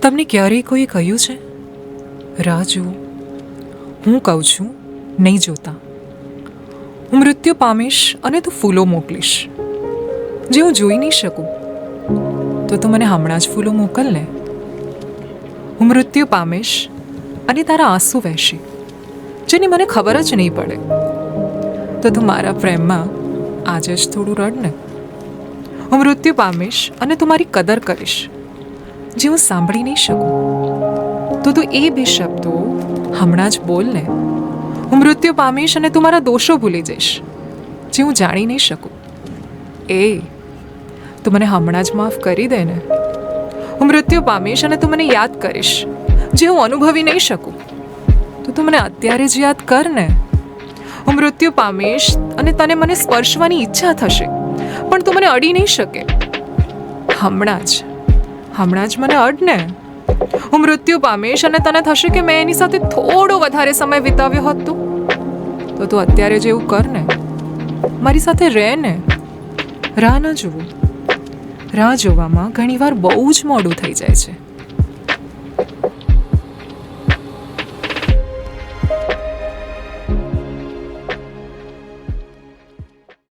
તમને ક્યારેય કોઈ કહ્યું છે રાહ જુઓ? હું કહું છું નહીં જોતા. હું મૃત્યુ પામીશ અને તું ફૂલો મોકલીશ. જે હું જોઈ નહીં શકું તો તું મને હમણાં જ ફૂલો મોકલ ને. હું મૃત્યુ પામીશ અને તારા આંસુ વહેશે જેની મને ખબર જ નહીં પડે તો તું મારા પ્રેમમાં આજે જ થોડું રડ ને. હું મૃત્યુ પામીશ અને તું મારી કદર કરીશ જે હું સાંભળી નહીં શકું તો તું એ બે શબ્દો હમણાં જ બોલ ને. હું મૃત્યુ પામીશ અને તું મારા દોષો ભૂલી જઈશ જે હું જાણી નહીં શકું. તું મને હમણાં જ માફ કરી દે ને. હું મૃત્યુ પામીશ અને તું મને યાદ કરીશ જે હું અનુભવી નહીં શકું તો તું મને અત્યારે જ યાદ કર ને. હું મૃત્યુ પામીશ અને તને મને સ્પર્શવાની ઈચ્છા થશે પણ તું મને અડી નહીં શકે. હમણાં જ મને અડ ને. હું મૃત્યુ પામીશ અને તને થશે કે મેં એની સાથે થોડો વધારે સમય વિતાવ્યો હોત તો તું અત્યારે જ એવું કર ને. મારી સાથે રહે ને. રાહ ન જોવું. રાહ જોવામાં ઘણીવાર બહુ જ મોડું થઈ જાય છે.